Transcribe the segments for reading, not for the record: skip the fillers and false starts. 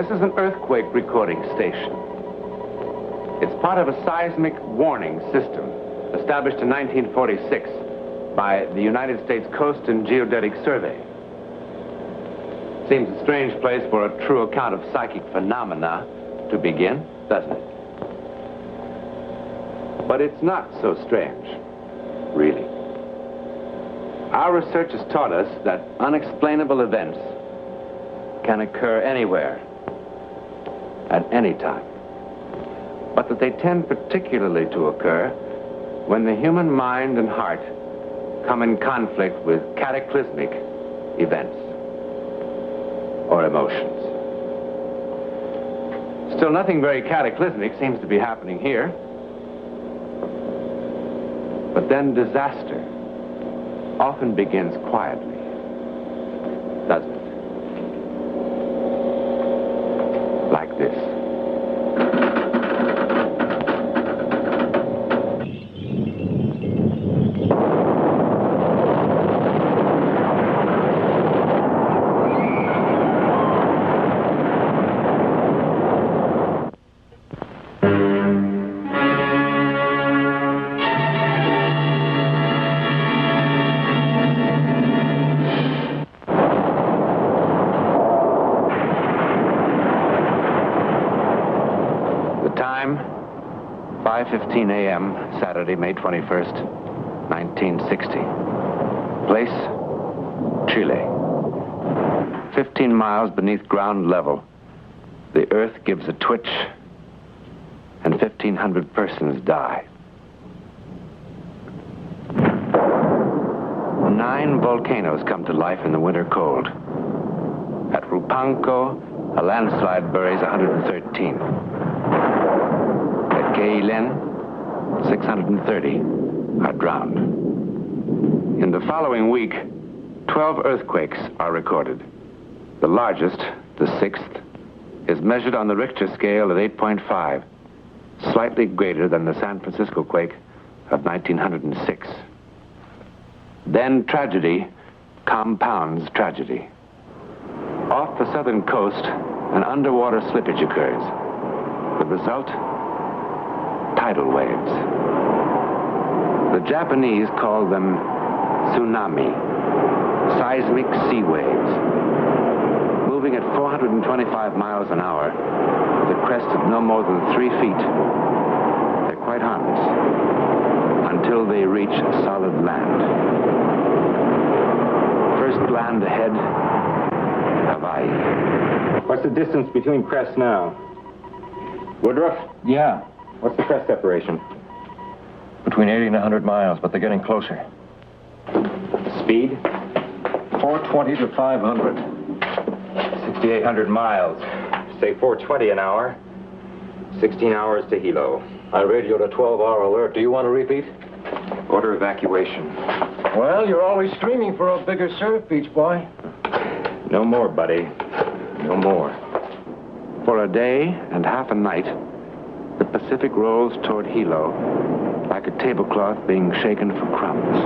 This is an earthquake recording station. It's part of a seismic warning system established in 1946 by the United States Coast and Geodetic Survey. Seems a strange place for a true account of psychic phenomena to begin, doesn't it? But it's not so strange, really. Our research has taught us that unexplainable events can occur anywhere, at any time. But that they tend particularly to occur when the human mind and heart come in conflict with cataclysmic events or emotions. Still, nothing very cataclysmic seems to be happening here. But then disaster often begins quietly, doesn't it? Like this. Time, 5:15 a.m., Saturday, May 21st, 1960. Place, Chile. 15 miles beneath ground level, the earth gives a twitch, and 1,500 persons die. 9 volcanoes come to life in the winter cold. At Rupanco, a landslide buries 113. Keilen, 630 are drowned. In the following week, 12 earthquakes are recorded. The largest, the 6th, is measured on the Richter scale at 8.5, slightly greater than the San Francisco quake of 1906. Then tragedy compounds tragedy. Off the southern coast, an underwater slippage occurs. The result? Tidal waves. The Japanese call them tsunami, seismic sea waves. Moving at 425 miles an hour, with a crest of no more than 3 feet, they're quite harmless until they reach solid land. First land ahead, Hawaii. What's the distance between crests now? Woodruff? Yeah. What's the crest separation? Between 80 and 100 miles, but they're getting closer. Speed? 420 to 500. 6,800 miles. Say 420 an hour. 16 hours to Hilo. I radioed a 12-hour alert. Do you want to repeat? Order evacuation. Well, you're always screaming for a bigger surf, Beach Boy. No more, buddy. No more. For a day and half a night, the Pacific rolls toward Hilo like a tablecloth being shaken for crumbs.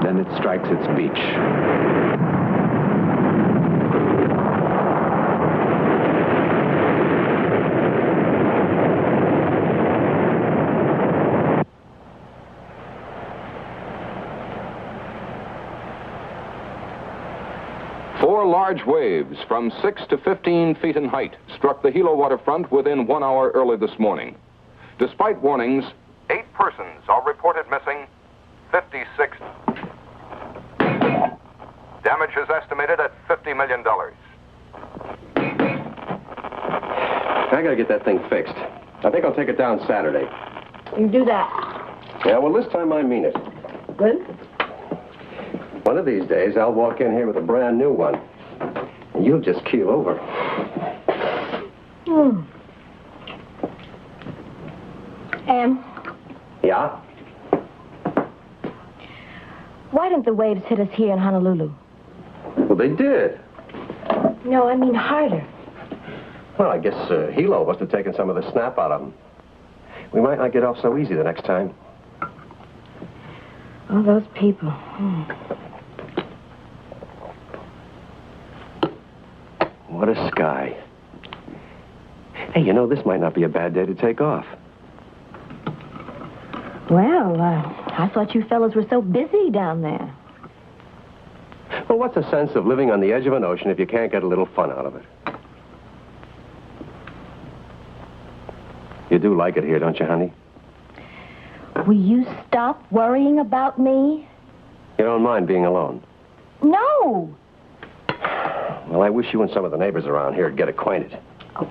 Then it strikes its beach. Four large waves from 6 to 15 feet in height struck the Hilo waterfront within 1 hour early this morning. Despite warnings, 8 persons are reported missing, 56. Damage is estimated at $50 million. I gotta get that thing fixed. I think I'll take it down Saturday. You do that. Yeah, well, this time I mean it. Good? One of these days, I'll walk in here with a brand new one. And you'll just keel over. Yeah? Why didn't the waves hit us here in Honolulu? Well, they did. No, I mean harder. Well, I guess Hilo must have taken some of the snap out of them. We might not get off so easy the next time. All those people. what a sky. Hey, you know, this might not be a bad day to take off. Well, I thought you fellas were so busy down there. Well, what's the sense of living on the edge of an ocean if you can't get a little fun out of it? You do like it here, don't you, honey? Will you stop worrying about me? You don't mind being alone? No. Well, I wish you and some of the neighbors around here would get acquainted. Oh,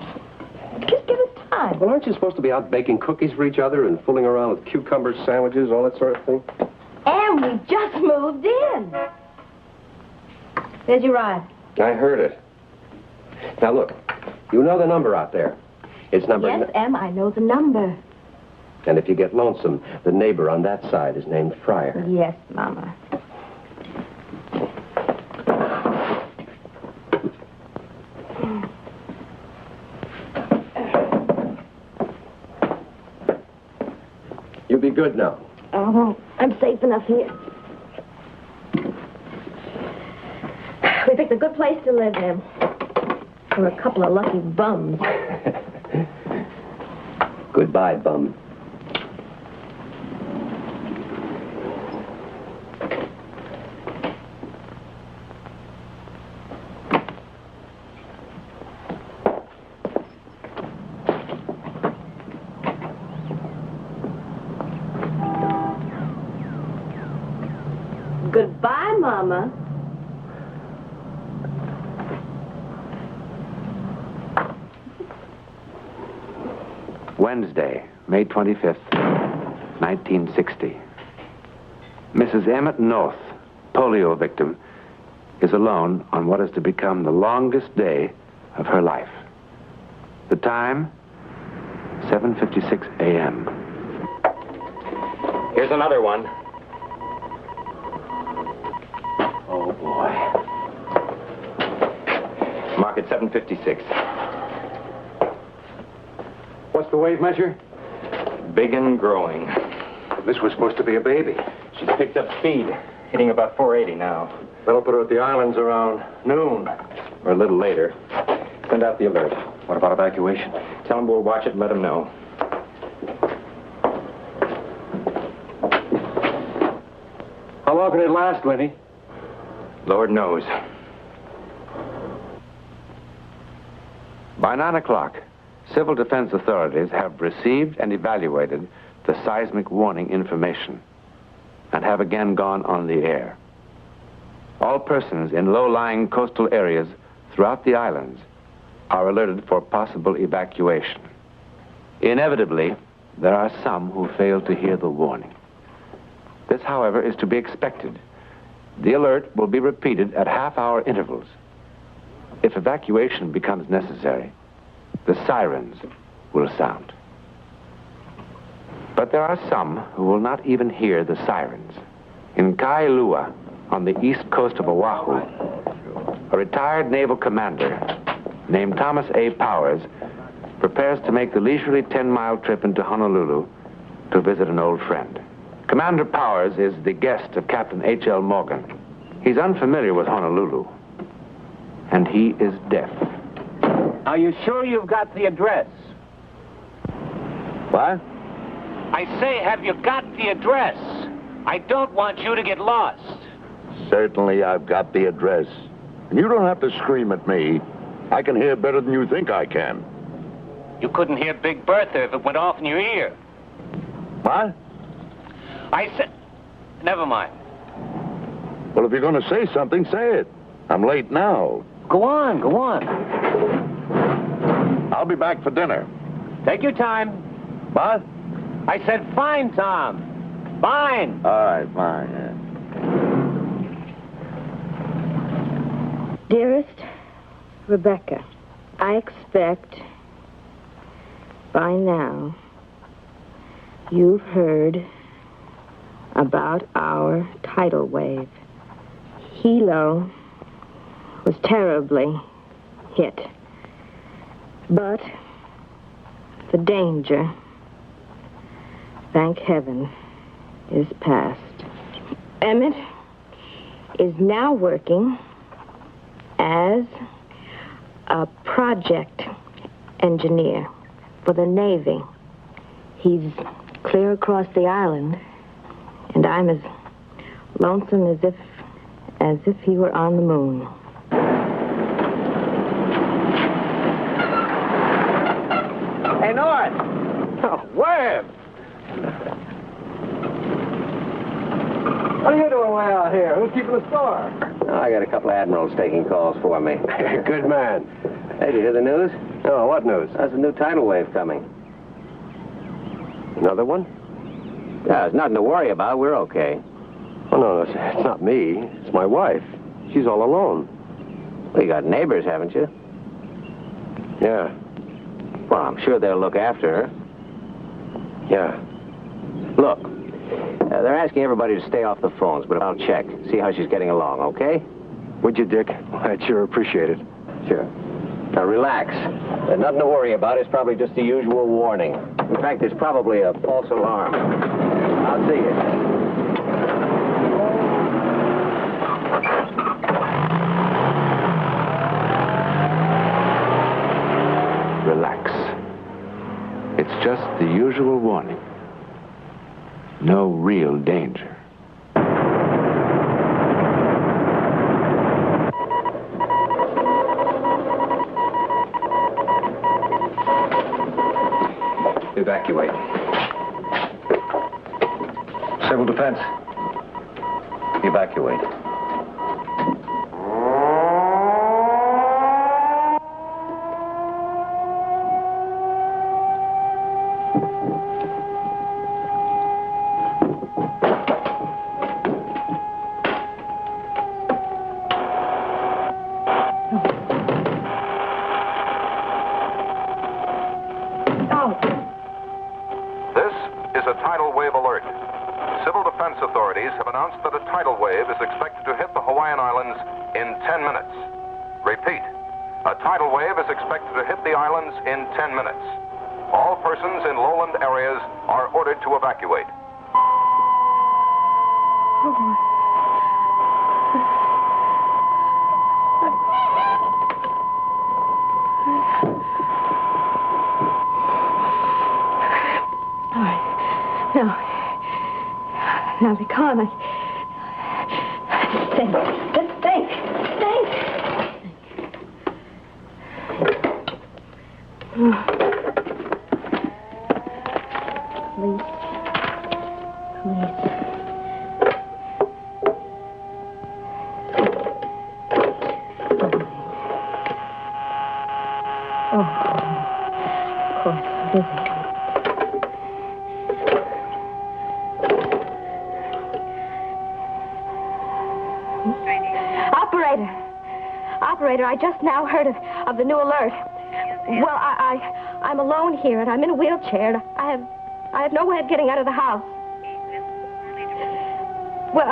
just give us time. Well, aren't you supposed to be out baking cookies for each other and fooling around with cucumber sandwiches, all that sort of thing? And we just moved in. There's your ride. I heard it. Now, look, you know the number out there. It's number... Yes, Em, I know the number. And if you get lonesome, the neighbor on that side is named Fryer. Yes, Mama. You be good now. Oh, I'm safe enough here. We picked a good place to live in. We're a couple of lucky bums. Goodbye, bum. Goodbye, Mama. Wednesday, May 25th, 1960. Mrs. Emmett North, polio victim, is alone on what is to become the longest day of her life. The time, 7:56 a.m. Here's another one. Oh, boy. Mark it 7:56. What's the wave measure? Big and growing. This was supposed to be a baby. She's picked up speed, hitting about 480 now. That'll put her at the islands around noon. Or a little later. Send out the alert. What about evacuation? Tell them we'll watch it and let them know. How long can it last, Lenny? Lord knows. By 9 o'clock, civil defense authorities have received and evaluated the seismic warning information and have again gone on the air. All persons in low-lying coastal areas throughout the islands are alerted for possible evacuation. Inevitably, there are some who fail to hear the warning. This, however, is to be expected. The alert will be repeated at half-hour intervals. If evacuation becomes necessary, the sirens will sound. But there are some who will not even hear the sirens. In Kailua, on the east coast of Oahu, a retired naval commander named Thomas A. Powers prepares to make the leisurely 10-mile trip into Honolulu to visit an old friend. Commander Powers is the guest of Captain H.L. Morgan. He's unfamiliar with Honolulu, and he is deaf. Are you sure you've got the address? What? I say, have you got the address? I don't want you to get lost. Certainly I've got the address. And you don't have to scream at me. I can hear better than you think I can. You couldn't hear Big Bertha if it went off in your ear. What? I said... Never mind. Well, if you're going to say something, say it. I'm late now. Go on, go on. I'll be back for dinner. Take your time. What? I said fine, Tom. Fine. All right, fine, yeah. Dearest Rebecca, I expect by now you've heard about our tidal wave. Hilo was terribly hit, but the danger, thank heaven, is past. Emmett is now working as a project engineer for the Navy. He's clear across the island, and I'm as lonesome as if he were on the moon. Hey, North! Oh, Webb! What are you doing way out here? Who's keeping the store? Oh, I got a couple of admirals taking calls for me. Good man. Hey, did you hear the news? Oh, what news? There's a new tidal wave coming. Another one? Yeah, there's nothing to worry about. We're okay. Oh, no, it's not me. It's my wife. She's all alone. Well, you got neighbors, haven't you? Yeah. Well, I'm sure they'll look after her. Yeah. Look, they're asking everybody to stay off the phones, but I'll check. See how she's getting along, okay? Would you, Dick? I'd sure appreciate it. Sure. Now, relax. There's nothing to worry about. It's probably just the usual warning. In fact, it's probably a false alarm. I'll see you. Relax. It's just the usual warning. No real danger. Evacuate. Civil defense. Evacuate. This is a tidal wave alert. Civil defense authorities have announced that a tidal wave is expected to hit the Hawaiian Islands in 10 minutes. Repeat, a tidal wave is expected to hit the islands in 10 minutes. All persons in lowland areas are ordered to evacuate. Now be calm. Think. Just think. Think. Please. Oh, of course, busy. Operator, I just now heard of the new alert. Well, I'm alone here, and I'm in a wheelchair, and I have no way of getting out of the house. Well,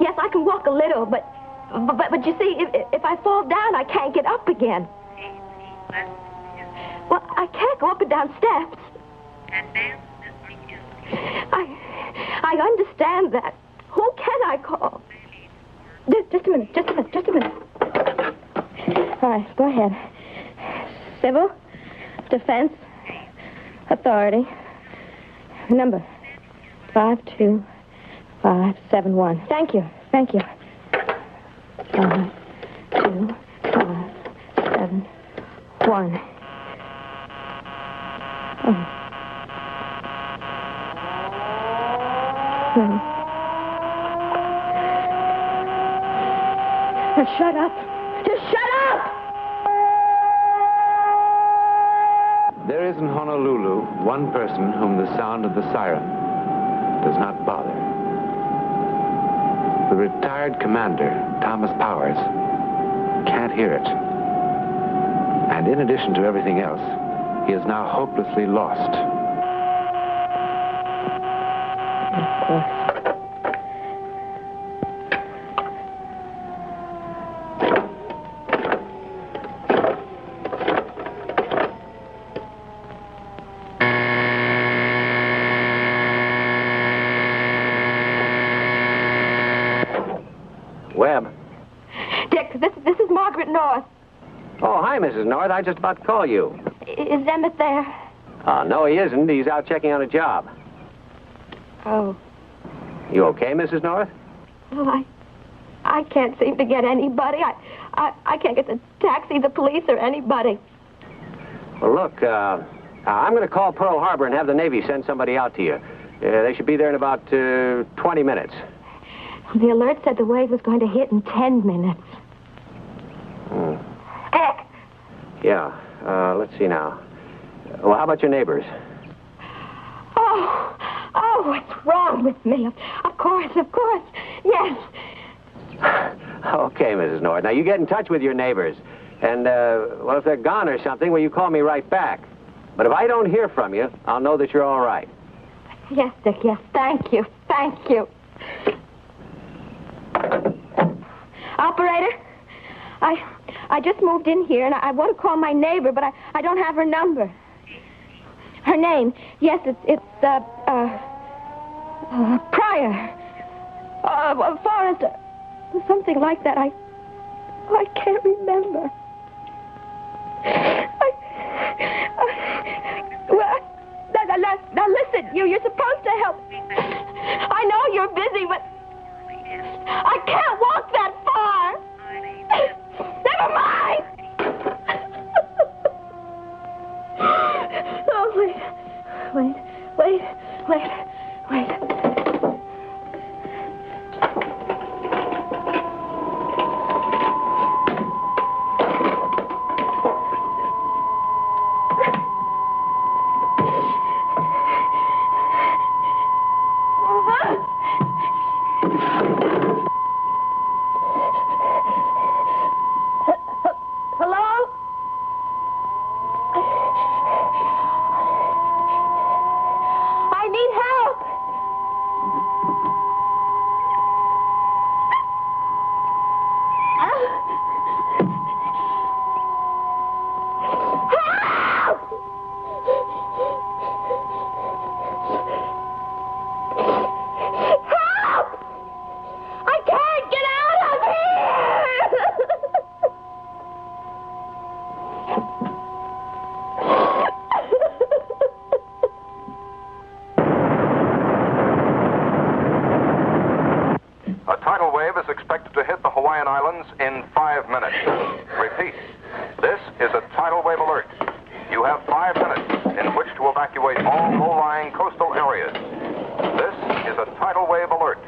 yes, I can walk a little, but you see, if I fall down, I can't get up again. Well, I can't go up and down steps. I understand that. Who can I call? Just a minute. All right, go ahead. Civil Defense Authority. Number 52571. Thank you. 52571. Shut up. Just shut up! There is in Honolulu one person whom the sound of the siren does not bother. The retired commander, Thomas Powers, can't hear it. And in addition to everything else, he is now hopelessly lost. Of course. Webb. Dick, this is Margaret North. Oh, hi, Mrs. North. I just about to call you. Is Emmett there? No, he isn't. He's out checking on a job. Oh. You okay, Mrs. North? Well, I can't seem to get anybody. I can't get the taxi, the police, or anybody. Well, look, I'm going to call Pearl Harbor and have the Navy send somebody out to you. They should be there in about 20 minutes. The alert said the wave was going to hit in 10 minutes. Heck! Yeah, let's see now. Well, how about your neighbors? Oh, what's wrong with me? Of course, yes. Okay, Mrs. North. Now, you get in touch with your neighbors. And, well, if they're gone or something, well, you call me right back. But if I don't hear from you, I'll know that you're all right. Yes, Dick, yes. Thank you. Operator, I just moved in here, and I want to call my neighbor, but I don't have her number. Her name, yes, it's Pryor. Forrester. Something like that. I can't remember. Now listen, you're supposed to help. I know you're busy, but I can't walk that far. Never mind. Oh, wait. Hello? I need help. A tidal wave is expected to hit the Hawaiian Islands in 5 minutes. Repeat, this is a tidal wave alert. You have 5 minutes in which to evacuate all low-lying coastal areas. This is a tidal wave alert.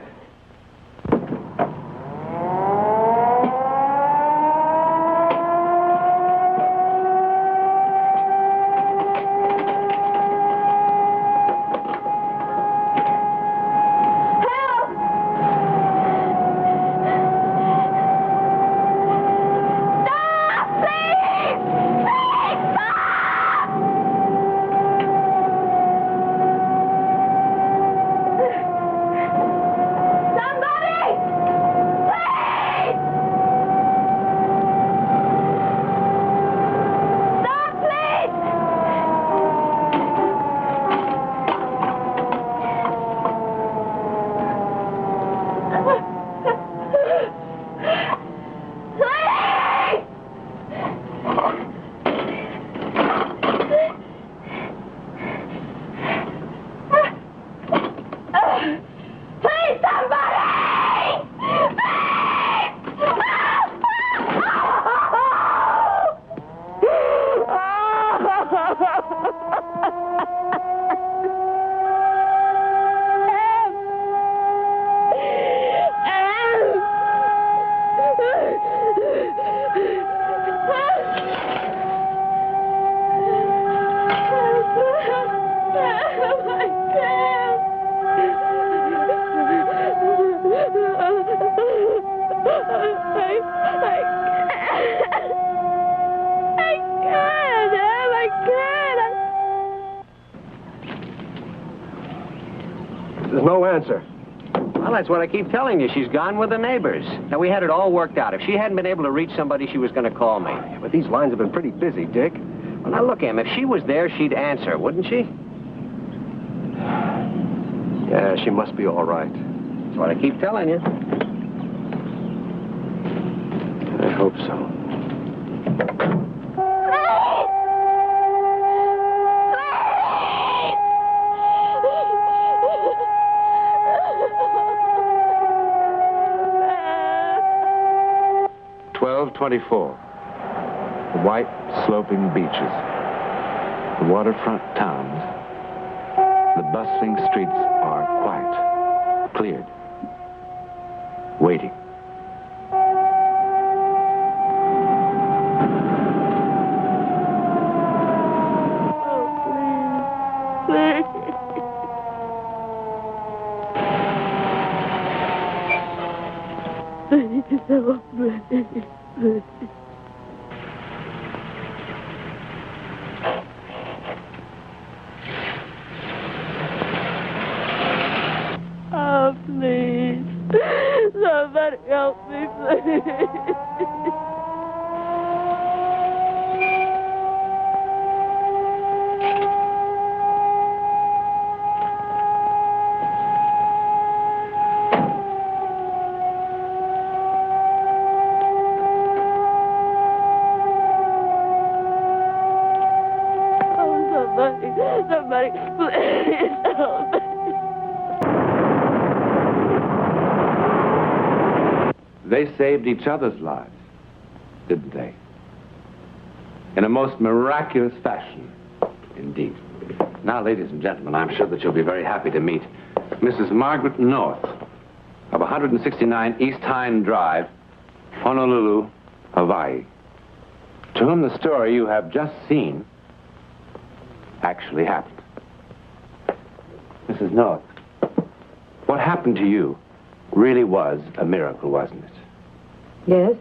There's no answer. Well, that's what I keep telling you. She's gone with the neighbors. Now, we had it all worked out. If she hadn't been able to reach somebody, she was going to call me. Yeah, but these lines have been pretty busy, Dick. Well, now, look, Em, if she was there, she'd answer, wouldn't she? Yeah, she must be all right. That's what I keep telling you. I hope so. 12:24. The white, sloping beaches, the waterfront towns, the bustling streets are quiet, cleared, waiting. Oh, please. Somebody help me, please. Somebody, please help me. They saved each other's lives, didn't they? In a most miraculous fashion, indeed. Now, ladies and gentlemen, I'm sure that you'll be very happy to meet Mrs. Margaret North of 169 East Hind Drive, Honolulu, Hawaii, to whom the story you have just seen actually happened. Mrs. North, what happened to you really was a miracle, wasn't it? Yes,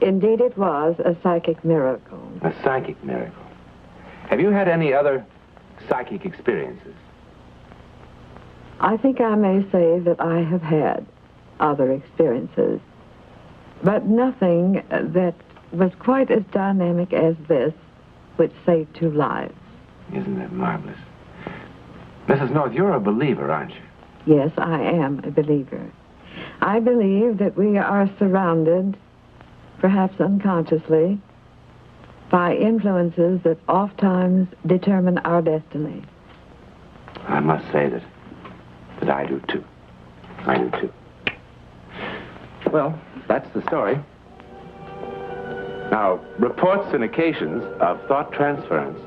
indeed it was a psychic miracle. A psychic miracle. Have you had any other psychic experiences? I think I may say that I have had other experiences, but nothing that was quite as dynamic as this, which saved 2 lives. Isn't that marvelous? Mrs. North, you're a believer, aren't you? Yes, I am a believer. I believe that we are surrounded, perhaps unconsciously, by influences that oftentimes determine our destiny. I must say that I do too. I do too. Well, that's the story. Now, reports and occasions of thought transference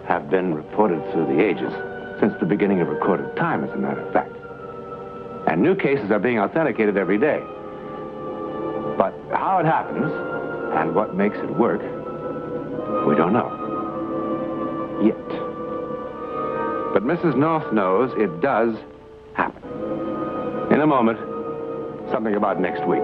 have been reported through the ages, since the beginning of recorded time, as a matter of fact. And new cases are being authenticated every day. But how it happens and what makes it work, we don't know. Yet. But Mrs. North knows it does happen. In a moment, something about next week.